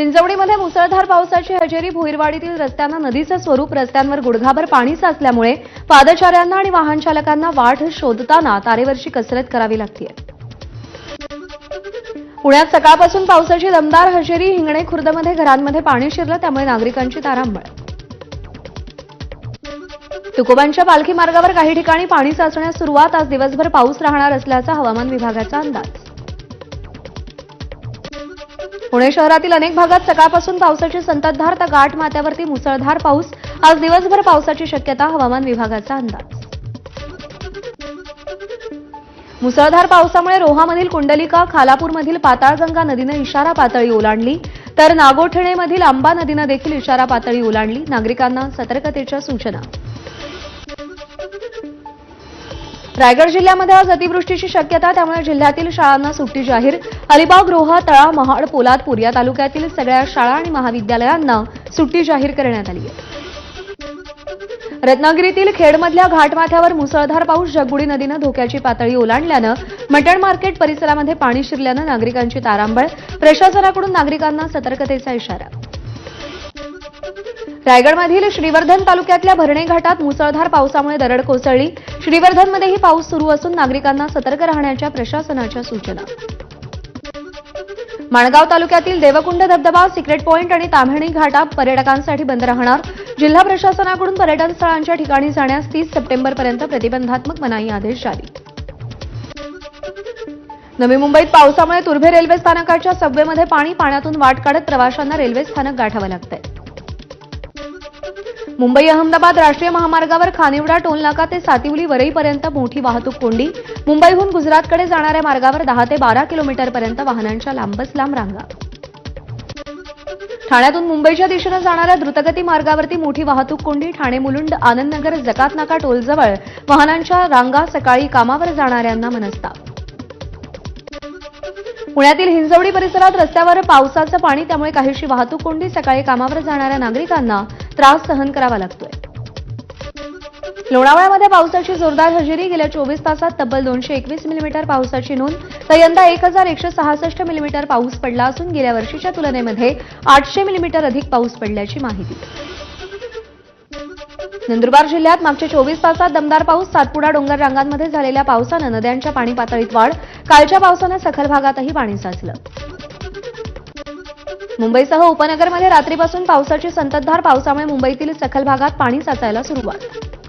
हिंजवडीमध्ये मुसळधार पावसाची हजेरी. भोईरवाडीतील रस्त्यांना नदीचं स्वरूप. रस्त्यांवर गुडघाभर पाणी साचल्यामुळे पादचाऱ्यांना आणि वाहन चालकांना वाट शोधताना तारेवरची कसरत करावी लागते. पुण्यात सकाळपासून पावसाची दमदार हजेरी. हिंगणे खुर्दमध्ये घरांमध्ये पाणी शिरलं, त्यामुळे नागरिकांची तारांबळ. तुकोबांच्या पालखी मार्गावर काही ठिकाणी पाणी साचण्यास सुरुवात. आज दिवसभर पाऊस राहणार असल्याचा हवामान विभागाचा अंदाज. पुणे शहरातील अनेक भागात सकाळपासून पावसाची संततधार, तर गाठ माथ्यावरती मुसळधार पाऊस. आज दिवसभर पावसाची शक्यता, हवामान विभागाचा अंदाज. मुसळधार पावसामुळे रोहामधील कुंडलिका, खालापूरमधील पाताळगंगा नदीनं इशारा पातळी ओलांडली, तर नागोठणेमधील आंबा नदीनं देखील इशारा पातळी ओलांडली. नागरिकांना सतर्कतेच्या सूचना. रायगड जिल्ह्यामध्ये आज अतिवृष्टीची शक्यता, त्यामुळे जिल्ह्यातील शाळांना सुट्टी जाहीर. अलिबाग, रोहा, तळा, महाड, पोलादपूर या तालुक्यातील सगळ्या शाळा आणि महाविद्यालयांना सुट्टी जाहीर करण्यात आली आहे. रत्नागिरीतील खेडमधल्या घाटमाथ्यावर मुसळधार पाऊस. जगबुडी नदीनं धोक्याची पातळी ओलांडल्यानं मटण मार्केट परिसरामध्ये पाणी शिरल्यानं नागरिकांची तारांबळ. प्रशासनाकडून नागरिकांना सतर्कतेचा इशारा. रायगडमधील श्रीवर्धन तालुक्यातल्या भरणे घाटात मुसळधार पावसामुळे दरड कोसळली. श्रीवर्धनमध्येही पाऊस सुरू असून नागरिकांना सतर्क राहण्याच्या प्रशासनाच्या सूचना. माणगाव तालुक्यातील देवकुंड धबधबा, सिक्रेट पॉइंट आणि ताम्हिणी घाटा पर्यटकांसाठी बंद राहणार. जिल्हा प्रशासनाकडून पर्यटन स्थळांच्या ठिकाणी जाण्यास 30 सप्टेंबरपर्यंत प्रतिबंधात्मक मनाई आदेश जारी. नवी मुंबईत पावसामुळे तुर्भे रेल्वे स्थानकाच्या सबवेमध्ये पाणी. पाण्यातून वाट काढत प्रवाशांना रेल्वे स्थानक गाठावं लागतंय. मुंबई अहमदाबाद राष्ट्रीय महामार्गावर खानिवडा टोलनाका ते सातिवली वरईपर्यंत मोठी वाहतूक कोंडी. मुंबईहून गुजरातकडे जाणाऱ्या मार्गावर 10 ते 12 किलोमीटरपर्यंत वाहनांच्या लांबच लांब रांगा. ठाण्यातून मुंबईच्या दिशेनं जाणाऱ्या द्रुतगती मार्गावरती मोठी वाहतूक कोंडी. ठाणे मुलुंड, आनंदनगर, जकातनाका टोलजवळ वाहनांच्या रांगा. सकाळी कामावर जाणाऱ्यांना मनस्ताप. पुण्यातील हिंजवडी परिसरात रस्त्यावर पावसाचं पाणी, त्यामुळे काहीशी वाहतूक कोंडी. सकाळी कामावर जाणाऱ्या नागरिकांना त्रास सहन करावा लागतोय. लोणावळ्यामध्ये पावसाची जोरदार हजेरी. गेल्या 24 तासात तब्बल 221 मिलीमीटर पावसाची नोंद, तर यंदा 1166 मिलीमीटर पाऊस पडला असून गेल्या वर्षीच्या तुलनेमध्ये 800 मिलीमीटर अधिक पाऊस पडल्याची माहिती. नंदुरबार जिल्ह्यात मागच्या 24 तासात दमदार पाऊस. सातपुडा डोंगर रांगांमध्ये झालेल्या पावसानं नद्यांच्या पाणी पातळीत वाढ. कालच्या पावसानं सखल भागातही पाणी साचलं. मुंबईसह उपनगरमध्ये रात्रीपासून पावसाची संततधार. पावसामुळे मुंबईतील सखल भागात पाणी साचायला सुरुवात.